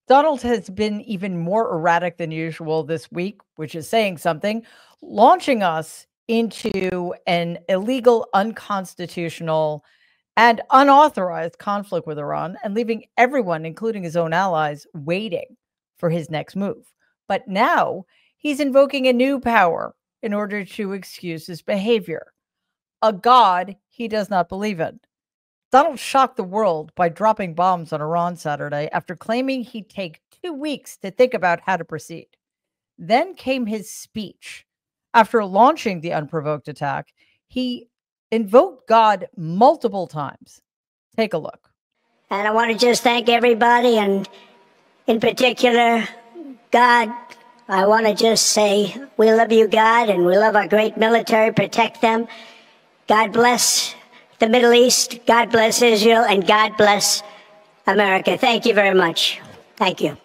Donald has been even more erratic than usual this week, which is saying something, launching us into an illegal, unconstitutional, and unauthorized conflict with Iran and leaving everyone, including his own allies, waiting for his next move. But now he's invoking a new power in order to excuse his behavior, a God he does not believe in. Donald shocked the world by dropping bombs on Iran Saturday after claiming he'd take 2 weeks to think about how to proceed. Then came his speech. After launching the unprovoked attack, he invoked God multiple times. Take a look. And I want to just thank everybody, and in particular, God. I want to just say we love you, God, and we love our great military. Protect them. God bless the Middle East. God bless Israel, and God bless America. Thank you very much. Thank you.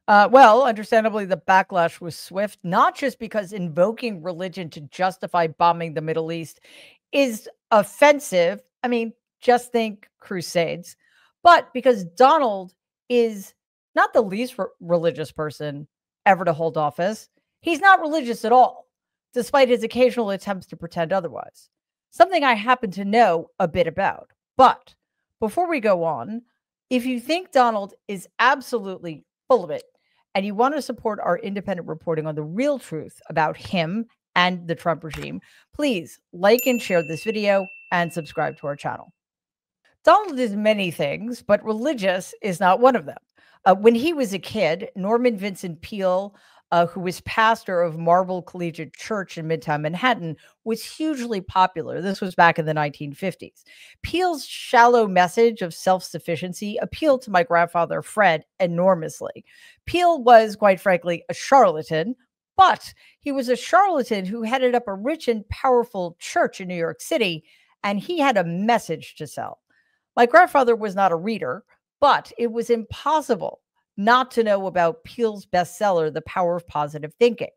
Well, understandably, the backlash was swift, not just because invoking religion to justify bombing the Middle East is offensive. I mean, just think Crusades, but because Donald is not the least religious person ever to hold office. He's not religious at all, despite his occasional attempts to pretend otherwise. Something I happen to know a bit about. But before we go on, if you think Donald is absolutely full of it, and you want to support our independent reporting on the real truth about him and the Trump regime, please like and share this video and subscribe to our channel. Donald is many things, but religious is not one of them. When he was a kid, Norman Vincent Peale, who was pastor of Marble Collegiate Church in Midtown Manhattan, was hugely popular. This was back in the 1950s. Peale's shallow message of self-sufficiency appealed to my grandfather, Fred, enormously. Peale was, quite frankly, a charlatan, but he was a charlatan who headed up a rich and powerful church in New York City, and he had a message to sell. My grandfather was not a reader, but it was impossible not to know about Peale's bestseller, The Power of Positive Thinking.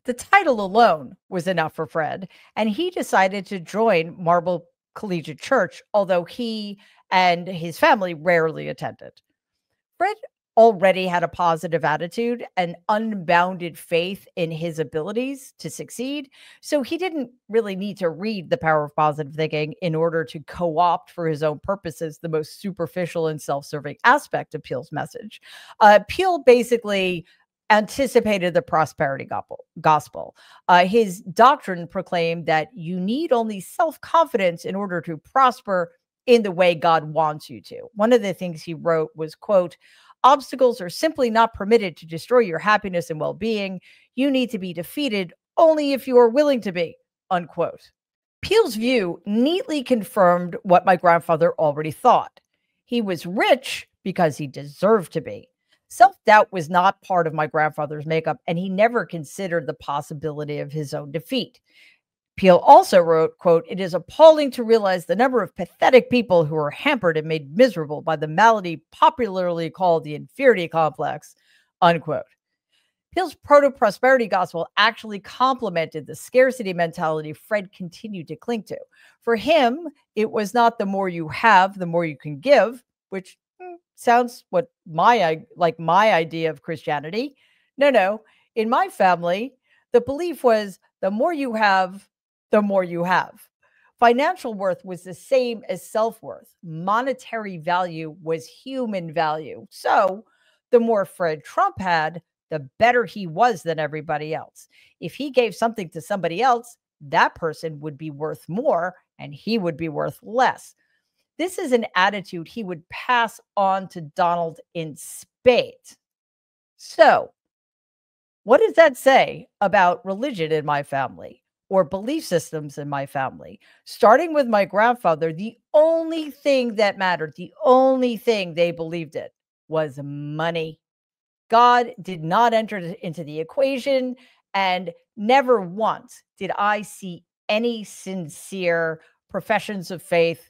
The title alone was enough for Fred, and he decided to join Marble Collegiate Church, although he and his family rarely attended. Fred already had a positive attitude and unbounded faith in his abilities to succeed. So he didn't really need to read The Power of Positive Thinking in order to co-opt for his own purposes the most superficial and self-serving aspect of Peale's message. Peale basically anticipated the prosperity gospel. His doctrine proclaimed that you need only self-confidence in order to prosper in the way God wants you to. One of the things he wrote was, quote, "Obstacles are simply not permitted to destroy your happiness and well-being. You need to be defeated only if you are willing to be," unquote. Peale's view neatly confirmed what my grandfather already thought. He was rich because he deserved to be. Self-doubt was not part of my grandfather's makeup, and he never considered the possibility of his own defeat. Peale also wrote, quote, "It is appalling to realize the number of pathetic people who are hampered and made miserable by the malady popularly called the inferiority complex," unquote. Peale's proto-prosperity gospel actually complemented the scarcity mentality Fred continued to cling to. For him, it was not the more you have, the more you can give, which sounds like my idea of Christianity. No. In my family, the belief was the more you have, the more you have. Financial worth was the same as self-worth. Monetary value was human value. So the more Fred Trump had, the better he was than everybody else. If he gave something to somebody else, that person would be worth more and he would be worth less. This is an attitude he would pass on to Donald in spades. So, what does that say about religion in my family or belief systems in my family? Starting with my grandfather, the only thing that mattered, the only thing they believed in was money. God did not enter into the equation, and never once did I see any sincere professions of faith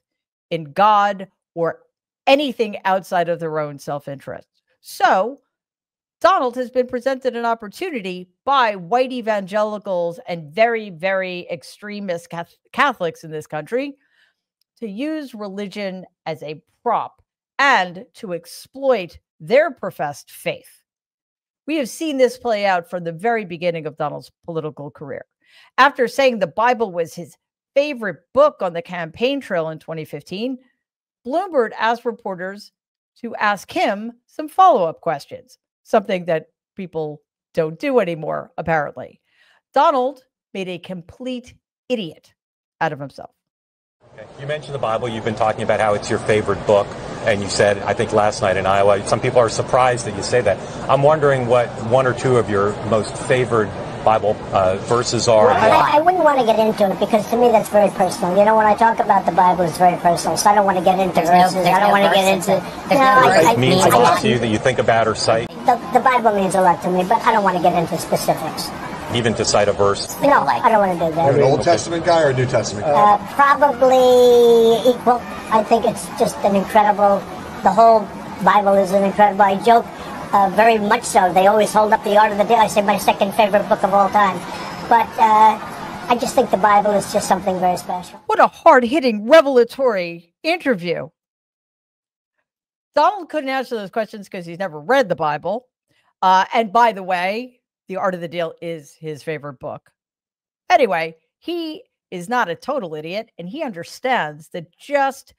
in God or anything outside of their own self-interest. So, Donald has been presented an opportunity by white evangelicals and very, very extremist Catholics in this country to use religion as a prop and to exploit their professed faith. We have seen this play out from the very beginning of Donald's political career. After saying the Bible was his favorite book on the campaign trail in 2015, Bloomberg asked reporters to ask him some follow-up questions, something that people don't do anymore, apparently. Donald made a complete idiot out of himself. Okay. You mentioned the Bible. You've been talking about how it's your favorite book. And you said, I think last night in Iowa, some people are surprised that you say that. I'm wondering what one or two of your most favored Bible verses are. Well, I wouldn't want to get into it because to me that's very personal. You know, when I talk about the Bible, it's very personal. So I don't want to get into verses. I don't want to get into. It means a lot to you that you think about or cite. The Bible means a lot to me, but I don't want to get into specifics. Even to cite a verse? No, I don't want to do that. You're an Old Testament guy or a New Testament guy? Probably equal. I think it's just an incredible, the whole Bible is an incredible, I joke, very much so. They always hold up the Art of the Deal. I say my second favorite book of all time. But I just think the Bible is just something very special. What a hard-hitting, revelatory interview. Donald couldn't answer those questions because he's never read the Bible. And by the way, The Art of the Deal is his favorite book. Anyway, he is not a total idiot, and he understands that just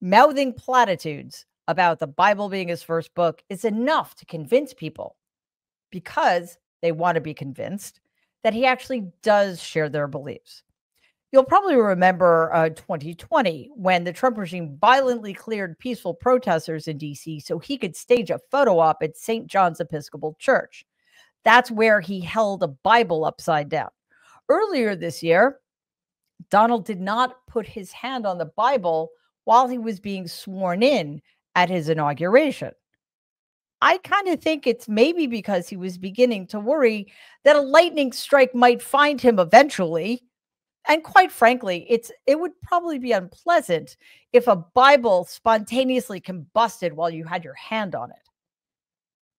mouthing platitudes about the Bible being his first book is enough to convince people, because they want to be convinced, that he actually does share their beliefs. You'll probably remember 2020 when the Trump regime violently cleared peaceful protesters in D.C. so he could stage a photo op at St. John's Episcopal Church. That's where he held a Bible upside down. Earlier this year, Donald did not put his hand on the Bible while he was being sworn in at his inauguration. I kind of think it's maybe because he was beginning to worry that a lightning strike might find him eventually. And quite frankly, it would probably be unpleasant if a Bible spontaneously combusted while you had your hand on it.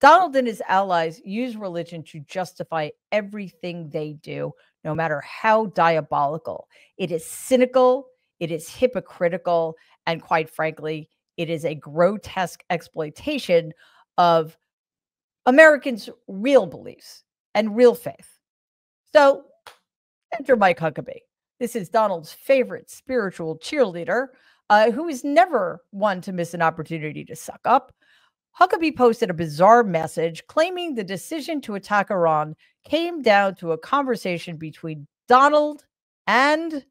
Donald and his allies use religion to justify everything they do, no matter how diabolical. It is cynical, it is hypocritical, and quite frankly, it is a grotesque exploitation of Americans' real beliefs and real faith. So, enter Mike Huckabee. This is Donald's favorite spiritual cheerleader, who is never one to miss an opportunity to suck up. Huckabee posted a bizarre message claiming the decision to attack Iran came down to a conversation between Donald and,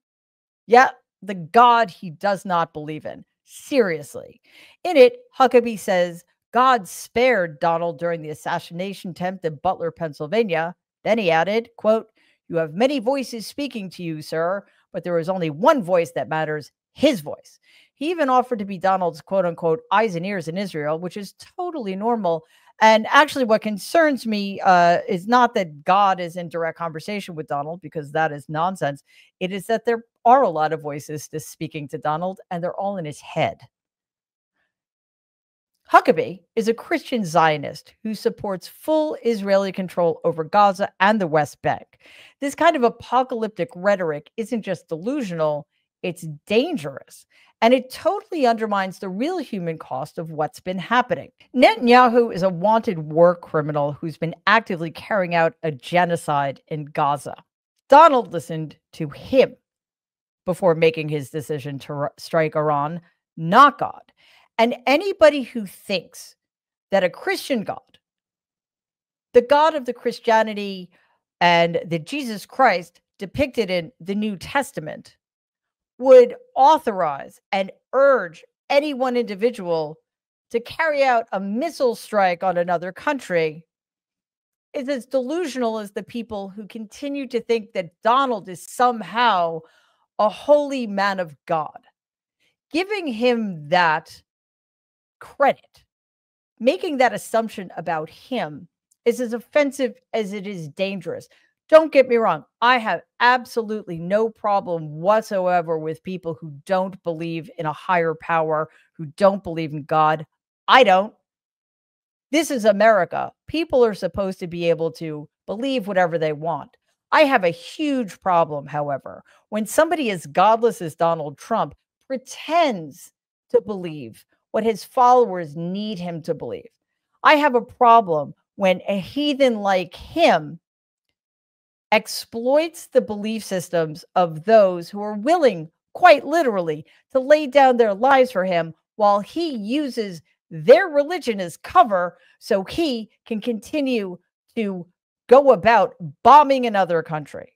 the God he does not believe in. Seriously. In it, Huckabee says God spared Donald during the assassination attempt in Butler, Pennsylvania. Then he added, quote, "You have many voices speaking to you, sir, but there is only one voice that matters, his voice." He even offered to be Donald's quote unquote eyes and ears in Israel, which is totally normal. And actually, what concerns me is not that God is in direct conversation with Donald, because that is nonsense. It is that there are a lot of voices speaking to Donald, and they're all in his head. Huckabee is a Christian Zionist who supports full Israeli control over Gaza and the West Bank. This kind of apocalyptic rhetoric isn't just delusional, it's dangerous. And it totally undermines the real human cost of what's been happening. Netanyahu is a wanted war criminal who's been actively carrying out a genocide in Gaza. Donald listened to him before making his decision to strike Iran, not God. And anybody who thinks that a Christian God, the God of the Christianity and the Jesus Christ depicted in the New Testament, would authorize and urge any one individual to carry out a missile strike on another country is as delusional as the people who continue to think that Donald is somehow a holy man of God. Giving him that credit, making that assumption about him, is as offensive as it is dangerous. Don't get me wrong. I have absolutely no problem whatsoever with people who don't believe in a higher power, who don't believe in God. I don't. This is America. People are supposed to be able to believe whatever they want. I have a huge problem, however, when somebody as godless as Donald Trump pretends to believe what his followers need him to believe. I have a problem when a heathen like him exploits the belief systems of those who are willing, quite literally, to lay down their lives for him while he uses their religion as cover so he can continue to go about bombing another country.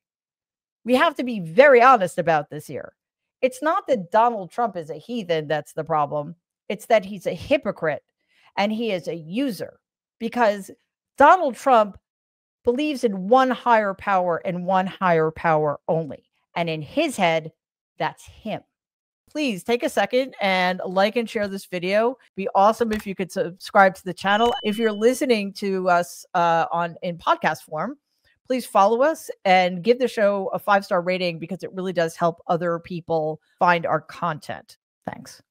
We have to be very honest about this here. It's not that Donald Trump is a heathen that's the problem. It's that he's a hypocrite and he is a user, because Donald Trump believes in one higher power and one higher power only. And in his head, that's him. Please take a second and like and share this video. It'd be awesome if you could subscribe to the channel. If you're listening to us in podcast form, please follow us and give the show a 5-star rating, because it really does help other people find our content. Thanks.